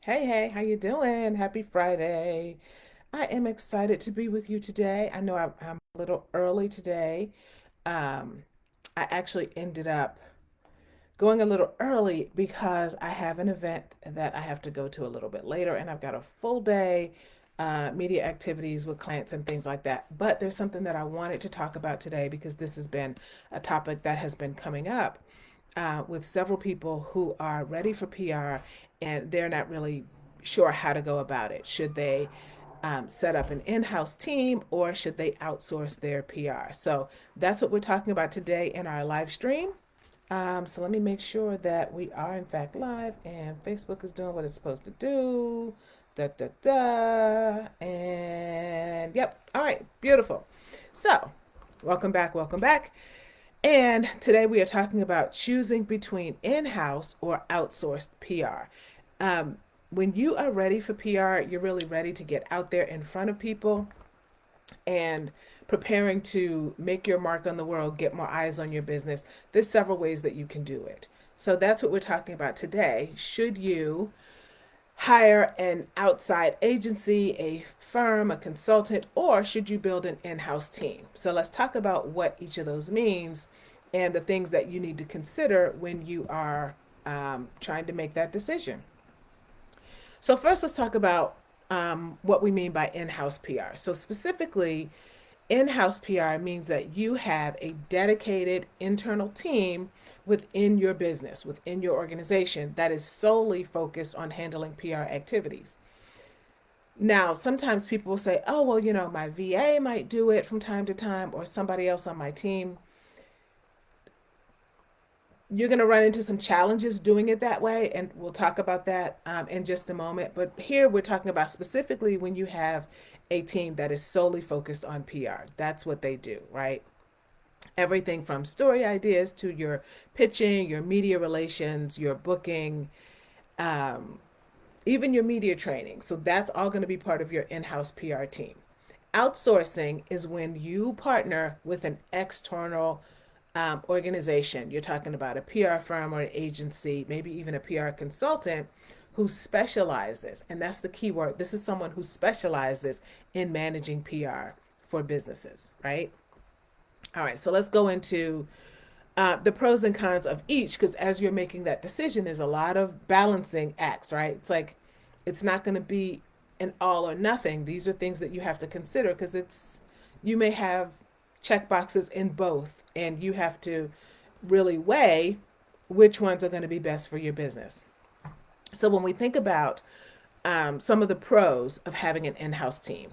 Hey, how you doing? Happy Friday. I am excited to be with you today. I know I'm a little early today. Um, I actually ended up going a little early because I have an event that I have to go to a little bit later, and I've got a full day, media activities with clients and things like that. But there's something that I wanted to talk about today because this has been a topic that has been coming up with several people who are ready for PR and they're not really sure how to go about it. Should they set up an in house team or should they outsource their PR? So that's what we're talking about today in our live stream. So let me make sure that we are in fact live and Facebook is doing what it's supposed to do. Da da da. And yep. All right. Beautiful. So welcome back. Welcome back. And today we are talking about choosing between in house or outsourced PR. When you are ready for PR, you're really ready to get out there in front of people and preparing to make your mark on the world, get more eyes on your business. There's several ways that you can do it. So that's what we're talking about today. Should you hire an outside agency, a firm, a consultant, or should you build an in house team? So let's talk about what each of those means and the things that you need to consider when you are trying to make that decision. So, first, let's talk about what we mean by in house PR. So, specifically, in house PR means that you have a dedicated internal team within your business, within your organization, that is solely focused on handling PR activities. Now, sometimes people will say, oh, well, my VA might do it from time to time or somebody else on my team. You're going to run into some challenges doing it that way, and we'll talk about that in just a moment. But here we're talking about specifically when you have a team that is solely focused on PR. That's what they do, right? Everything from story ideas to your pitching, your media relations, your booking, um, even your media training. So that's all going to be part of your in house PR team. Outsourcing is when you partner with an external organization. You're talking about a PR firm or an agency, maybe even a PR consultant who specializes, and that's the key word. This is someone who specializes in managing PR for businesses, right? All right, so let's go into the pros and cons of each because as you're making that decision, there's a lot of balancing acts, right? It's like it's not going to be an all or nothing. These are things that you have to consider because you may have check boxes in both, and you have to really weigh which ones are going to be best for your business. So when we think about some of the pros of having an in-house team,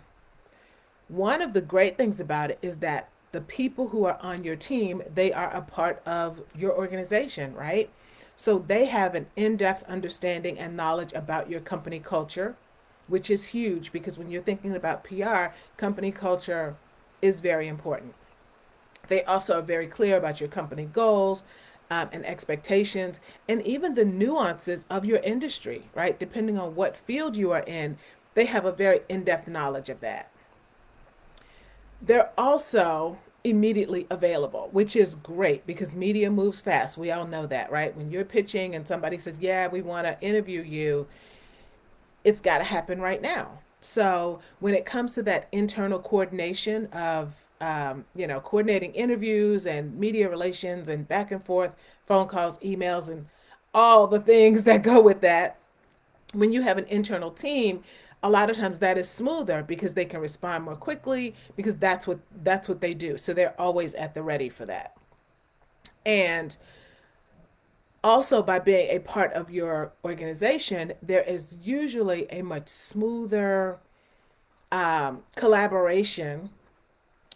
one of the great things about it is that the people who are on your team, they are a part of your organization, right? So they have an in-depth understanding and knowledge about your company culture, which is huge because when you're thinking about PR, company culture is very important. They also are very clear about your company goals and expectations, and even the nuances of your industry, right? Depending on what field you are in, they have a very in depth knowledge of that. They're also immediately available, which is great because media moves fast. We all know that, right? When you're pitching and somebody says, yeah, we want to interview you, it's got to happen right now. So when it comes to that internal coordination of, coordinating interviews and media relations and back and forth, phone calls, emails, and all the things that go with that, when you have an internal team, a lot of times that is smoother because they can respond more quickly because that's what they do. So they're always at the ready for that. And also by being a part of your organization, there is usually a much smoother collaboration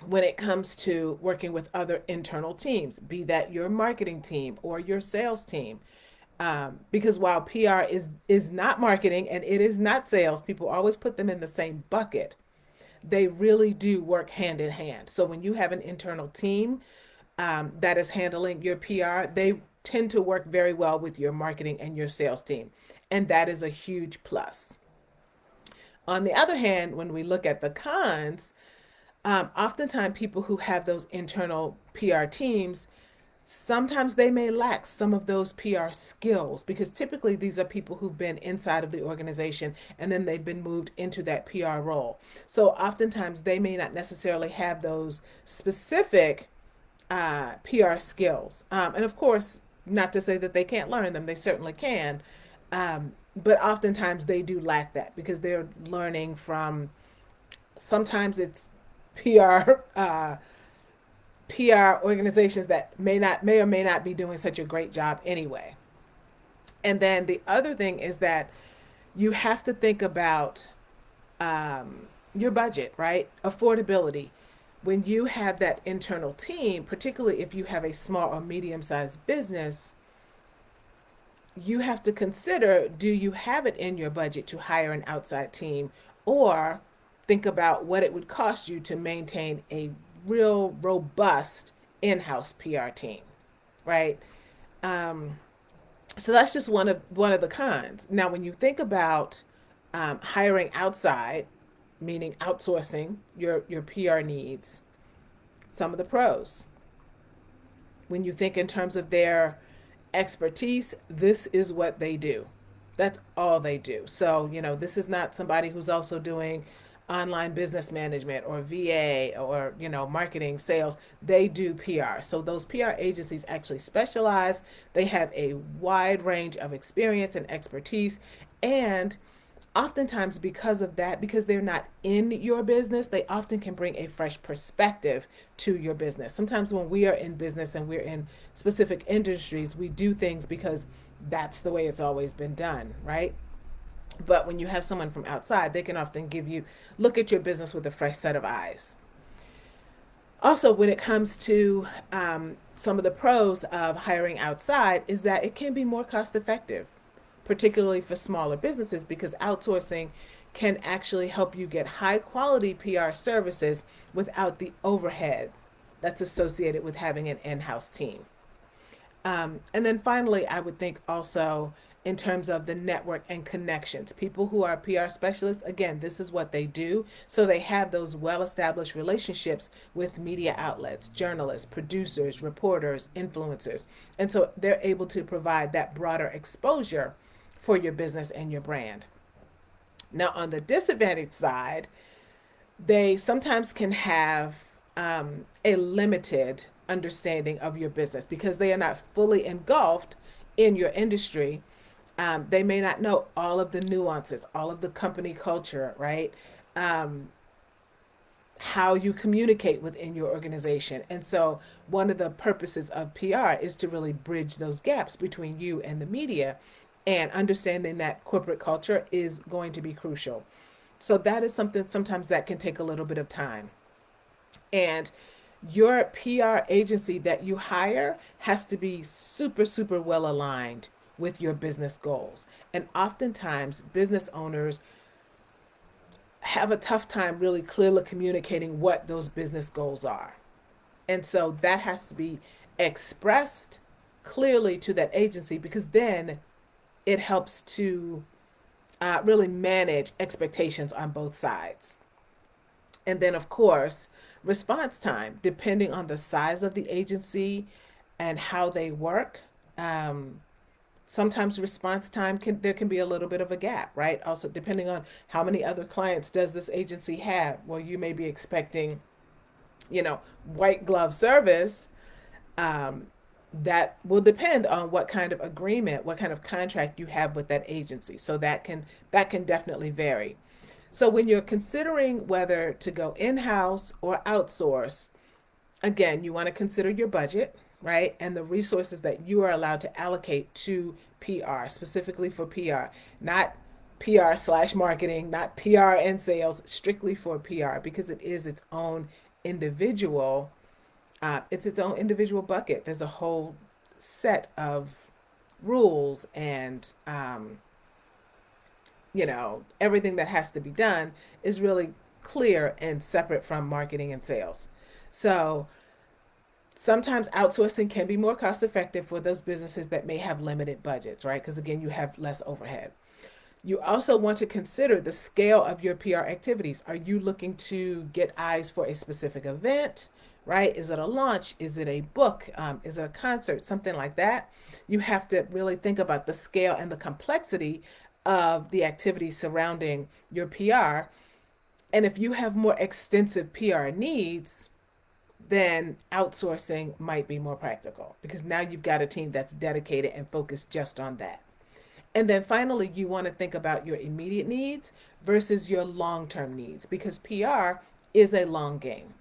when it comes to working with other internal teams, be that your marketing team or your sales team. Because while PR is not marketing and it is not sales, people always put them in the same bucket. They really do work hand in hand. So when you have an internal team that is handling your PR, they tend to work very well with your marketing and your sales team. And that is a huge plus. On the other hand, when we look at the cons, oftentimes people who have those internal PR teams Sometimes they may lack some of those PR skills because typically these are people who've been inside of the organization and then they've been moved into that PR role. So oftentimes they may not necessarily have those specific PR skills. And of course, not to say that they can't learn them, they certainly can. But oftentimes they do lack that because they're learning from sometimes it's PR PR organizations that may or may not be doing such a great job anyway. And then the other thing is that you have to think about your budget, right? Affordability. When you have that internal team, particularly if you have a small or medium sized business, you have to consider, do you have it in your budget to hire an outside team, or think about what it would cost you to maintain a real robust in-house PR team, right? Um, so that's just one of the cons. Now, when you think about hiring outside, meaning outsourcing your PR needs, some of the pros. When you think in terms of their expertise, this is what they do. That's all they do. So, this is not somebody who's also doing online business management or VA or, marketing, sales. They do PR. So those PR agencies actually specialize. They have a wide range of experience and expertise. And oftentimes because of that, because they're not in your business, they often can bring a fresh perspective to your business. Sometimes when we are in business and we're in specific industries, we do things because that's the way it's always been done, right? But when you have someone from outside, they can often look at your business with a fresh set of eyes. Also, when it comes to some of the pros of hiring outside, is that it can be more cost effective, particularly for smaller businesses, because outsourcing can actually help you get high quality PR services without the overhead that's associated with having an in house team. And then finally, I would think also in terms of the network and connections. People who are PR specialists, again, this is what they do. So they have those well established relationships with media outlets, journalists, producers, reporters, influencers. And so they're able to provide that broader exposure for your business and your brand. Now, on the disadvantage side, they sometimes can have a limited understanding of your business because they are not fully engulfed in your industry. They may not know all of the nuances, all of the company culture, right? Um, how you communicate within your organization. And so, one of the purposes of PR is to really bridge those gaps between you and the media, and understanding that corporate culture is going to be crucial. So, that is something sometimes that can take a little bit of time. And your PR agency that you hire has to be super, super well aligned with your business goals. And oftentimes, business owners have a tough time really clearly communicating what those business goals are. And so that has to be expressed clearly to that agency, because then it helps to really manage expectations on both sides. And then, of course, response time, depending on the size of the agency and how they work. Um, Sometimes response time can be a little bit of a gap, right? Also, depending on how many other clients does this agency have. Well, you may be expecting, white glove service. Um, that will depend on what kind of agreement, what kind of contract you have with that agency. So that can definitely vary. So when you're considering whether to go in-house or outsource, again, you want to consider your budget, right? And the resources that you are allowed to allocate to PR, specifically for PR, not PR/marketing, not PR and sales, strictly for PR, because individual, it's its own individual bucket. There's a whole set of rules and, everything that has to be done is really clear and separate from marketing and sales. So, sometimes outsourcing can be more cost effective for those businesses that may have limited budgets, right? Because again, you have less overhead. You also want to consider the scale of your PR activities. Are you looking to get eyes for a specific event, right? Is it a launch? Is it a book? Is it a concert? Something like that. You have to really think about the scale and the complexity of the activities surrounding your PR. And if you have more extensive PR needs, then outsourcing might be more practical because now you've got a team that's dedicated and focused just on that. And then finally, you want to think about your immediate needs versus your long term needs because PR is a long game.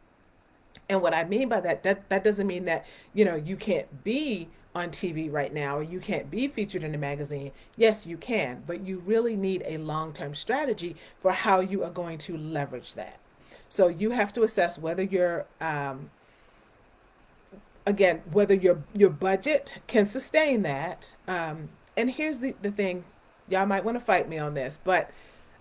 And what I mean by that, that doesn't mean that, you can't be on TV right now or you can't be featured in a magazine. Yes, you can, but you really need a long-term strategy for how you are going to leverage that. So you have to assess whether whether your budget can sustain that. And here's the thing, y'all might want to fight me on this, but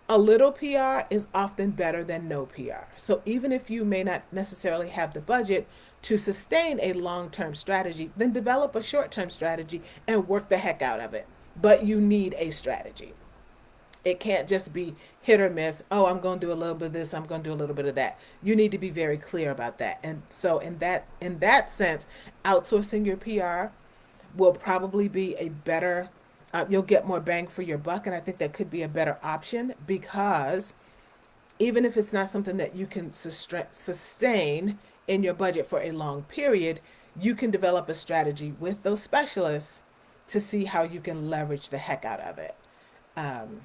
a little PR is often better than no PR. So even if you may not necessarily have the budget to sustain a long term strategy, then develop a short term strategy and work the heck out of it. But you need a strategy. It can't just be hit or miss. Oh, I'm going to do a little bit of this, I'm going to do a little bit of that. You need to be very clear about that. And so in that sense, outsourcing your PR will probably be a better you'll get more bang for your buck, and I think that could be a better option because even if it's not something that you can sustain in your budget for a long period, you can develop a strategy with those specialists to see how you can leverage the heck out of it. um,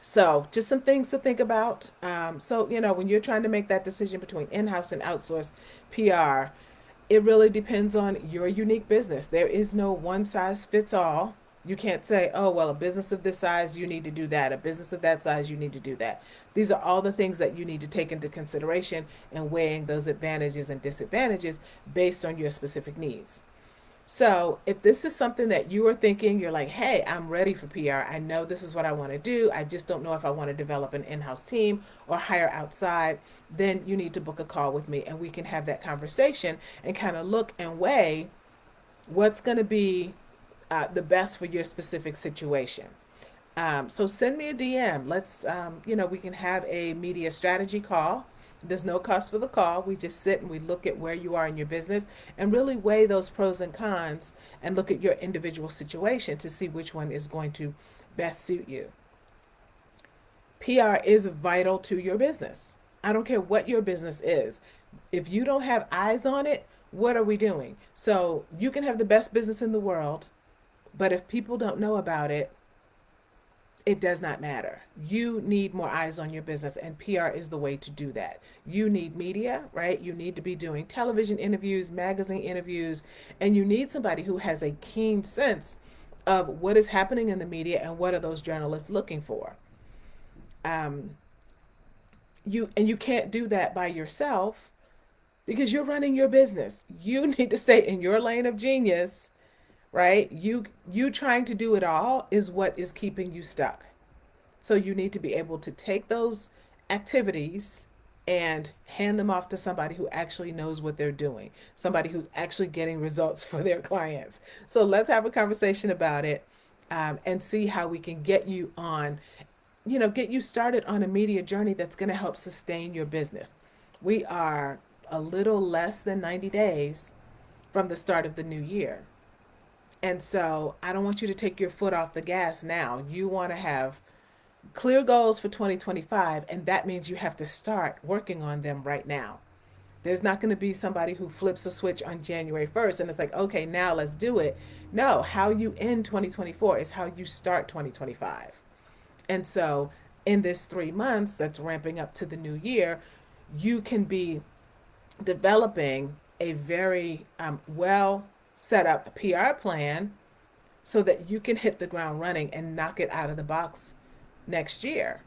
so just some things to think about. So when you're trying to make that decision between in-house and outsource PR, it really depends on your unique business. There is no one size fits all. You can't say, oh, well, a business of this size, you need to do that. A business of that size, you need to do that. These are all the things that you need to take into consideration and weighing those advantages and disadvantages based on your specific needs. So if this is something that you are thinking, you're like, hey, I'm ready for PR. I know this is what I want to do. I just don't know if I want to develop an in-house team or hire outside. Then you need to book a call with me and we can have that conversation and kind of look and weigh what's going to be the best for your specific situation. So send me a DM. We can have a media strategy call. There's no cost for the call. We just sit and we look at where you are in your business and really weigh those pros and cons and look at your individual situation to see which one is going to best suit you. PR is vital to your business. I don't care what your business is. If you don't have eyes on it, what are we doing? So you can have the best business in the world, but if people don't know about it, it does not matter. You need more eyes on your business, and PR is the way to do that. You need media, right? You need to be doing television interviews, magazine interviews, and you need somebody who has a keen sense of what is happening in the media and what are those journalists looking for. Um, you can't do that by yourself because you're running your business. You need to stay in your lane of genius, right? You trying to do it all is what is keeping you stuck. So you need to be able to take those activities and hand them off to somebody who actually knows what they're doing, somebody who's actually getting results for their clients. So let's have a conversation about it, and see how we can get you started on a media journey that's going to help sustain your business. We are a little less than 90 days from the start of the new year. And so I don't want you to take your foot off the gas now. You want to have clear goals for 2025, and that means you have to start working on them right now. There's not going to be somebody who flips a switch on January 1st and it's like, okay, now let's do it. No, how you end 2024 is how you start 2025. And so in this 3 months that's ramping up to the new year, you can be developing a very well set up PR plan so that you can hit the ground running and knock it out of the box next year.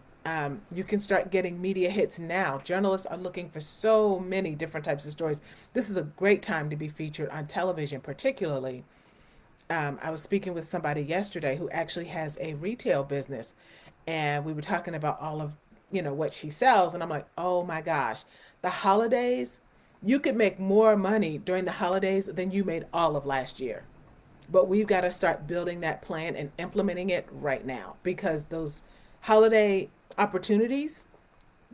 You can start getting media hits now. Journalists are looking for so many different types of stories. This is a great time to be featured on television, particularly. I was speaking with somebody yesterday who actually has a retail business, and we were talking about all of what she sells, and I'm like, oh my gosh, the holidays, you could make more money during the holidays than you made all of last year. But we've got to start building that plan and implementing it right now because those holiday opportunities,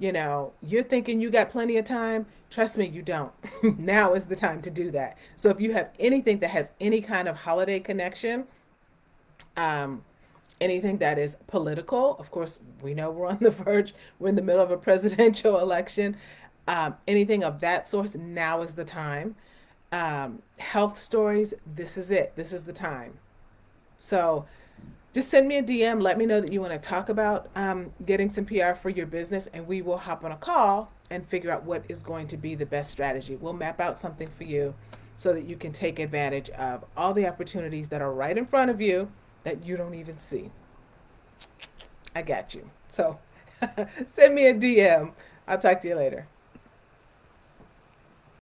You're thinking you got plenty of time. Trust me, you don't. Now is the time to do that. So if you have anything that has any kind of holiday connection, um, anything that is political, of course, we know we're on the verge, we're in the middle of a presidential election. Anything of that source, now is the time. Health stories, this is it. This is the time. So just send me a DM. Let me know that you want to talk about getting some PR for your business, and we will hop on a call and figure out what is going to be the best strategy. We'll map out something for you so that you can take advantage of all the opportunities that are right in front of you that you don't even see. I got you. So send me a DM. I'll talk to you later.